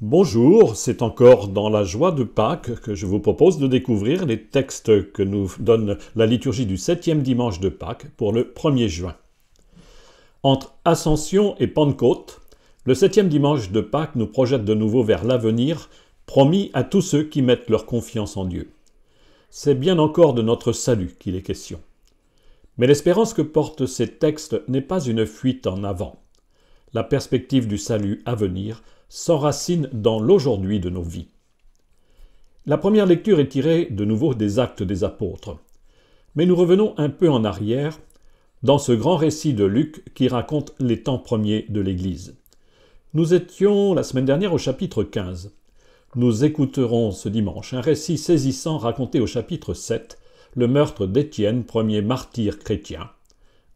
Bonjour, c'est encore dans la joie de Pâques que je vous propose de découvrir les textes que nous donne la liturgie du 7e dimanche de Pâques pour le 1er juin. Entre Ascension et Pentecôte, le 7e dimanche de Pâques nous projette de nouveau vers l'avenir, promis à tous ceux qui mettent leur confiance en Dieu. C'est bien encore de notre salut qu'il est question. Mais l'espérance que portent ces textes n'est pas une fuite en avant. La perspective du salut à venir s'enracine dans l'aujourd'hui de nos vies. La première lecture est tirée de nouveau des Actes des Apôtres. Mais nous revenons un peu en arrière dans ce grand récit de Luc qui raconte les temps premiers de l'Église. Nous étions la semaine dernière au chapitre 15. Nous écouterons ce dimanche un récit saisissant raconté au chapitre 7, le meurtre d'Étienne, premier martyr chrétien.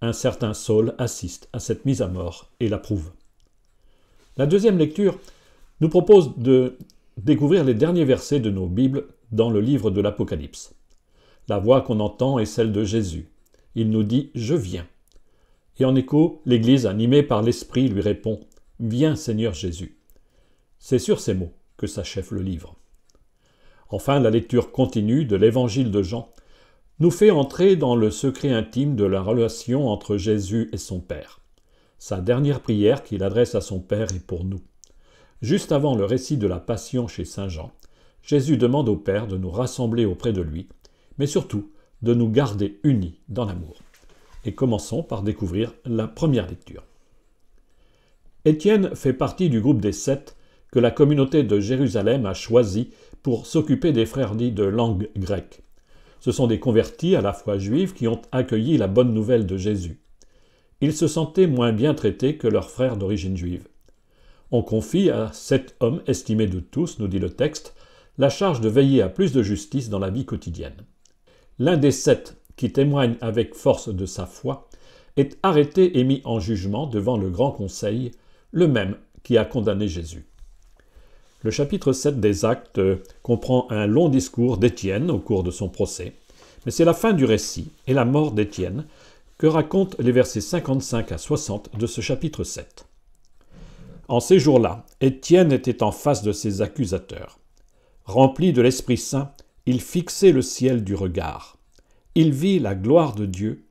Un certain Saul assiste à cette mise à mort et l'approuve. La deuxième lecture nous propose de découvrir les derniers versets de nos Bibles dans le livre de l'Apocalypse. La voix qu'on entend est celle de Jésus. Il nous dit « Je viens ». Et en écho, l'Église, animée par l'Esprit, lui répond « Viens Seigneur Jésus ». C'est sur ces mots que s'achève le livre. Enfin, la lecture continue de l'Évangile de Jean nous fait entrer dans le secret intime de la relation entre Jésus et son Père. Sa dernière prière qu'il adresse à son Père est pour nous. Juste avant le récit de la Passion chez saint Jean, Jésus demande au Père de nous rassembler auprès de lui, mais surtout de nous garder unis dans l'amour. Et commençons par découvrir la première lecture. Étienne fait partie du groupe des 7 que la communauté de Jérusalem a choisi pour s'occuper des frères dits de langue grecque. Ce sont des convertis à la foi juive qui ont accueilli la bonne nouvelle de Jésus. Ils se sentaient moins bien traités que leurs frères d'origine juive. On confie à 7 hommes estimés de tous, nous dit le texte, la charge de veiller à plus de justice dans la vie quotidienne. L'un des 7, qui témoigne avec force de sa foi, est arrêté et mis en jugement devant le grand conseil, le même qui a condamné Jésus. Le chapitre 7 des Actes comprend un long discours d'Étienne au cours de son procès, mais c'est la fin du récit et la mort d'Étienne que racontent les versets 55 à 60 de ce chapitre 7. En ces jours-là, Étienne était en face de ses accusateurs. Rempli de l'Esprit Saint, il fixait le ciel du regard. Il vit la gloire de Dieu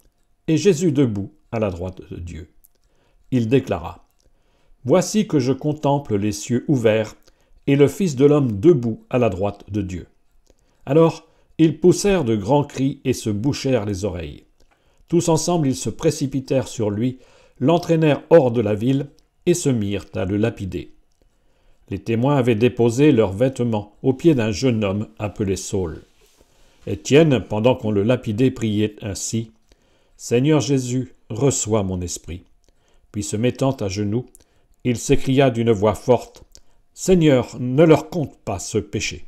et Jésus debout à la droite de Dieu. Il déclara « Voici que je contemple les cieux ouverts et le Fils de l'homme debout à la droite de Dieu. » Alors, ils poussèrent de grands cris et se bouchèrent les oreilles. Tous ensemble, ils se précipitèrent sur lui, l'entraînèrent hors de la ville et se mirent à le lapider. Les témoins avaient déposé leurs vêtements aux pieds d'un jeune homme appelé Saul. Étienne, pendant qu'on le lapidait, priait ainsi « Seigneur Jésus, reçois mon esprit. » Puis se mettant à genoux, il s'écria d'une voix forte « Seigneur, ne leur compte pas ce péché. »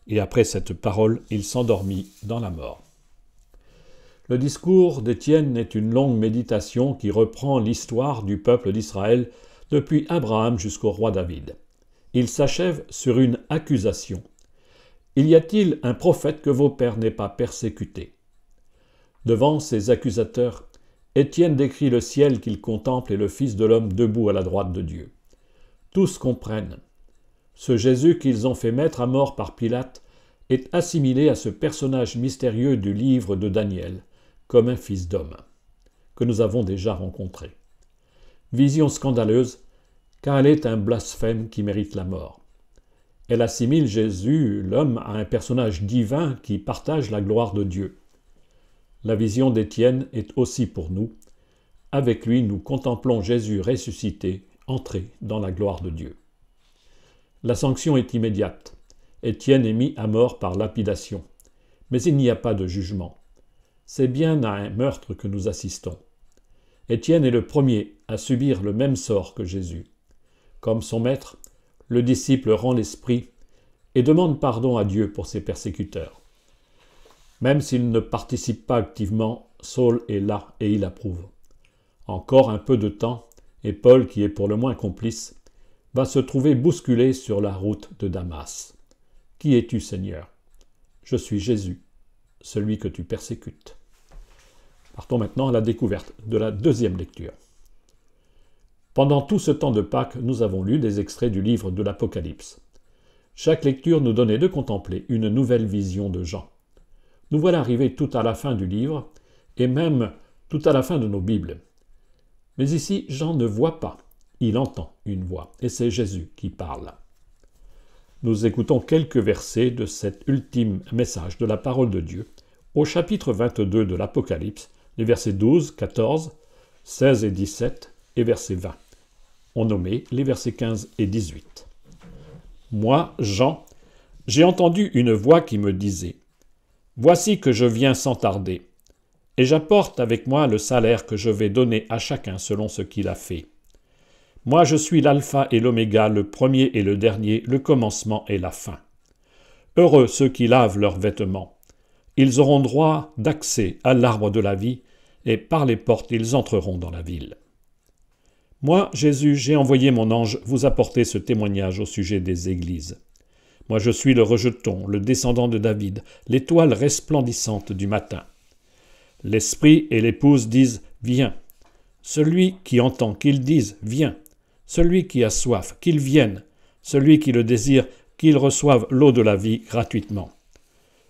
Et après cette parole, il s'endormit dans la mort. Le discours d'Étienne est une longue méditation qui reprend l'histoire du peuple d'Israël depuis Abraham jusqu'au roi David. Il s'achève sur une accusation. Y a-t-il un prophète que vos pères n'aient pas persécuté ? Devant ses accusateurs, Étienne décrit le ciel qu'il contemple et le Fils de l'homme debout à la droite de Dieu. Tous comprennent. Ce Jésus qu'ils ont fait mettre à mort par Pilate est assimilé à ce personnage mystérieux du livre de Daniel, comme un fils d'homme, que nous avons déjà rencontré. Vision scandaleuse, car elle est un blasphème qui mérite la mort. Elle assimile Jésus, l'homme, à un personnage divin qui partage la gloire de Dieu. La vision d'Étienne est aussi pour nous. Avec lui, nous contemplons Jésus ressuscité, entré dans la gloire de Dieu. La sanction est immédiate. Étienne est mis à mort par lapidation. Mais il n'y a pas de jugement. C'est bien à un meurtre que nous assistons. Étienne est le premier à subir le même sort que Jésus. Comme son maître, le disciple rend l'esprit et demande pardon à Dieu pour ses persécuteurs. Même s'il ne participe pas activement, Saul est là et il approuve. Encore un peu de temps, et Paul, qui est pour le moins complice, va se trouver bousculé sur la route de Damas. « Qui es-tu, Seigneur ? » ?»« Je suis Jésus, celui que tu persécutes. » Partons maintenant à la découverte de la deuxième lecture. Pendant tout ce temps de Pâques, nous avons lu des extraits du livre de l'Apocalypse. Chaque lecture nous donnait de contempler une nouvelle vision de Jean. Nous voilà arrivés tout à la fin du livre, et même tout à la fin de nos Bibles. Mais ici, Jean ne voit pas, il entend une voix, et c'est Jésus qui parle. Nous écoutons quelques versets de cet ultime message de la parole de Dieu, au chapitre 22 de l'Apocalypse, les versets 12, 14, 16 et 17, et verset 20. On nommait les versets 15 et 18. Moi, Jean, j'ai entendu une voix qui me disait « Voici que je viens sans tarder, et j'apporte avec moi le salaire que je vais donner à chacun selon ce qu'il a fait. Moi je suis l'alpha et l'oméga, le premier et le dernier, le commencement et la fin. Heureux ceux qui lavent leurs vêtements. Ils auront droit d'accès à l'arbre de la vie, et par les portes ils entreront dans la ville. Moi, Jésus, j'ai envoyé mon ange vous apporter ce témoignage au sujet des églises. Moi je suis le rejeton, le descendant de David, l'étoile resplendissante du matin. L'esprit et l'épouse disent « Viens ». Celui qui entend qu'il dise « Viens ». Celui qui a soif, qu'il vienne. Celui qui le désire, qu'il reçoive l'eau de la vie gratuitement.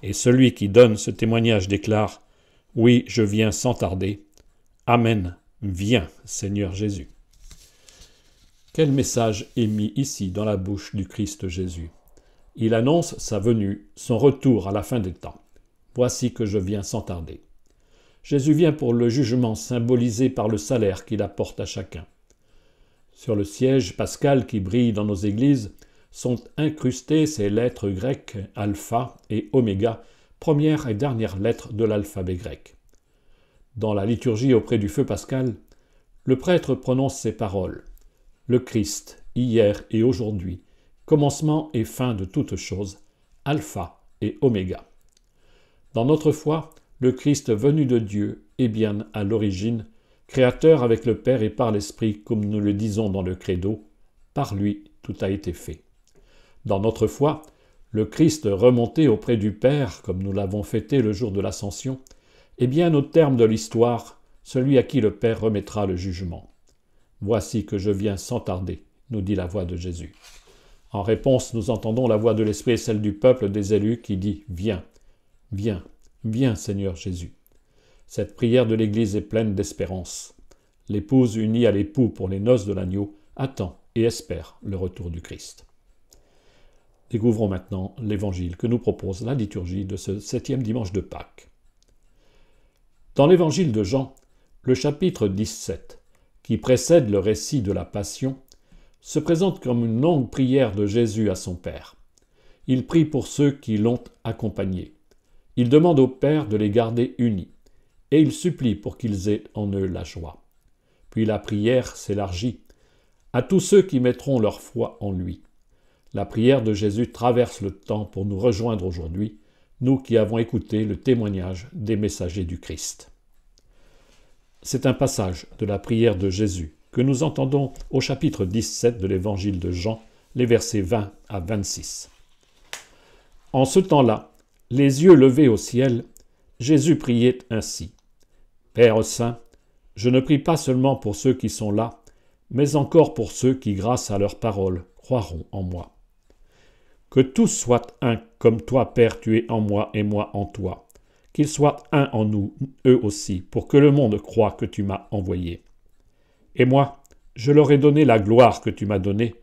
Et celui qui donne ce témoignage déclare « Oui, je viens sans tarder. Amen. Viens, Seigneur Jésus. » Quel message est mis ici dans la bouche du Christ Jésus? Il annonce sa venue, son retour à la fin des temps. Voici que je viens sans tarder. Jésus vient pour le jugement symbolisé par le salaire qu'il apporte à chacun. Sur le siège pascal qui brille dans nos églises sont incrustées ces lettres grecques alpha et oméga, première et dernière lettre de l'alphabet grec. Dans la liturgie auprès du feu pascal, le prêtre prononce ces paroles. Le Christ, hier et aujourd'hui, commencement et fin de toutes choses, alpha et oméga. Dans notre foi, le Christ venu de Dieu est bien à l'origine, créateur avec le Père et par l'Esprit, comme nous le disons dans le Credo, par lui tout a été fait. Dans notre foi, le Christ remonté auprès du Père, comme nous l'avons fêté le jour de l'Ascension, est bien au terme de l'histoire, celui à qui le Père remettra le jugement. Voici que je viens sans tarder, nous dit la voix de Jésus. En réponse, nous entendons la voix de l'Esprit et celle du peuple des élus qui dit « Viens, viens, viens Seigneur Jésus ». Cette prière de l'Église est pleine d'espérance. L'épouse unie à l'époux pour les noces de l'agneau attend et espère le retour du Christ. Découvrons maintenant l'évangile que nous propose la liturgie de ce 7e dimanche de Pâques. Dans l'évangile de Jean, le chapitre 17, qui précède le récit de la Passion, se présente comme une longue prière de Jésus à son Père. Il prie pour ceux qui l'ont accompagné. Il demande au Père de les garder unis, et il supplie pour qu'ils aient en eux la joie. Puis la prière s'élargit à tous ceux qui mettront leur foi en lui. La prière de Jésus traverse le temps pour nous rejoindre aujourd'hui, nous qui avons écouté le témoignage des messagers du Christ. C'est un passage de la prière de Jésus que nous entendons au chapitre 17 de l'évangile de Jean, les versets 20 à 26. En ce temps-là, les yeux levés au ciel, Jésus priait ainsi. « Père saint, je ne prie pas seulement pour ceux qui sont là, mais encore pour ceux qui, grâce à leur parole, croiront en moi. Que tous soient un, comme toi, Père, tu es en moi et moi en toi. Qu'ils soient un en nous, eux aussi, pour que le monde croie que tu m'as envoyé. Et moi, je leur ai donné la gloire que tu m'as donnée,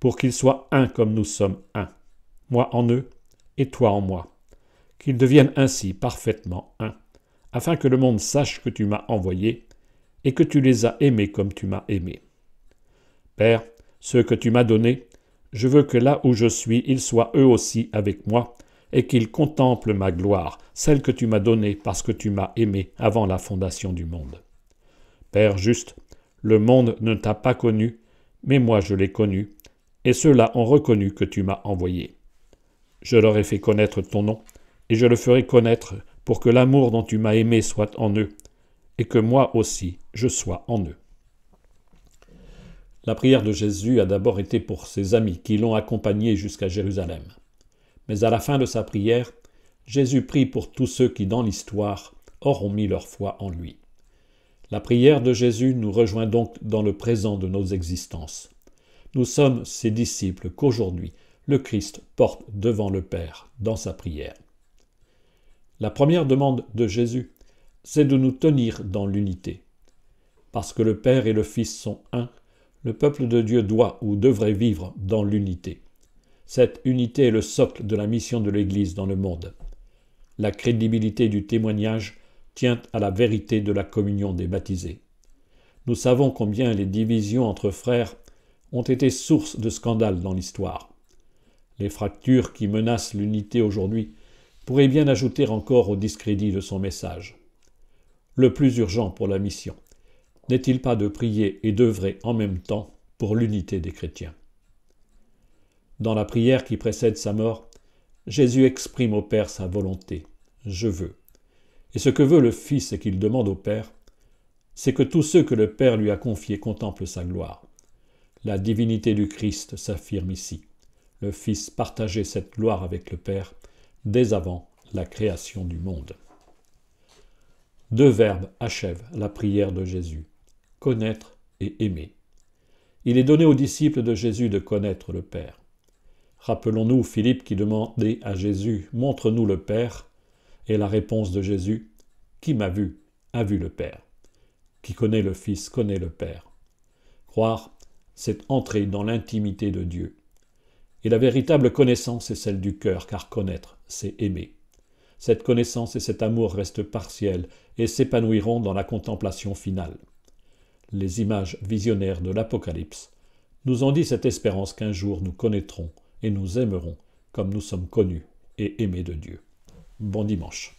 pour qu'ils soient un comme nous sommes un, moi en eux et toi en moi. Qu'ils deviennent ainsi parfaitement un, afin que le monde sache que tu m'as envoyé et que tu les as aimés comme tu m'as aimé. Père, ceux que tu m'as donnés, je veux que là où je suis, ils soient eux aussi avec moi, et qu'ils contemplent ma gloire, celle que tu m'as donnée parce que tu m'as aimé avant la fondation du monde. Père juste, le monde ne t'a pas connu, mais moi je l'ai connu, et ceux-là ont reconnu que tu m'as envoyé. Je leur ai fait connaître ton nom, et je le ferai connaître pour que l'amour dont tu m'as aimé soit en eux, et que moi aussi je sois en eux. » La prière de Jésus a d'abord été pour ses amis qui l'ont accompagné jusqu'à Jérusalem. Mais à la fin de sa prière, Jésus prie pour tous ceux qui, dans l'histoire, auront mis leur foi en lui. La prière de Jésus nous rejoint donc dans le présent de nos existences. Nous sommes ses disciples qu'aujourd'hui le Christ porte devant le Père dans sa prière. La première demande de Jésus, c'est de nous tenir dans l'unité. Parce que le Père et le Fils sont un, le peuple de Dieu doit ou devrait vivre dans l'unité. Cette unité est le socle de la mission de l'Église dans le monde. La crédibilité du témoignage tient à la vérité de la communion des baptisés. Nous savons combien les divisions entre frères ont été source de scandales dans l'histoire. Les fractures qui menacent l'unité aujourd'hui pourraient bien ajouter encore au discrédit de son message. Le plus urgent pour la mission n'est-il pas de prier et d'œuvrer en même temps pour l'unité des chrétiens? Dans la prière qui précède sa mort, Jésus exprime au Père sa volonté. « Je veux ». Et ce que veut le Fils et qu'il demande au Père, c'est que tous ceux que le Père lui a confiés contemplent sa gloire. La divinité du Christ s'affirme ici. Le Fils partageait cette gloire avec le Père dès avant la création du monde. Deux verbes achèvent la prière de Jésus, connaître et aimer. Il est donné aux disciples de Jésus de connaître le Père. Rappelons-nous Philippe qui demandait à Jésus « Montre-nous le Père » et la réponse de Jésus « Qui m'a vu, a vu le Père. Qui connaît le Fils, connaît le Père. » Croire, c'est entrer dans l'intimité de Dieu. Et la véritable connaissance est celle du cœur, car connaître, c'est aimer. Cette connaissance et cet amour restent partiels et s'épanouiront dans la contemplation finale. Les images visionnaires de l'Apocalypse nous ont dit cette espérance qu'un jour nous connaîtrons et nous aimerons comme nous sommes connus et aimés de Dieu. Bon dimanche.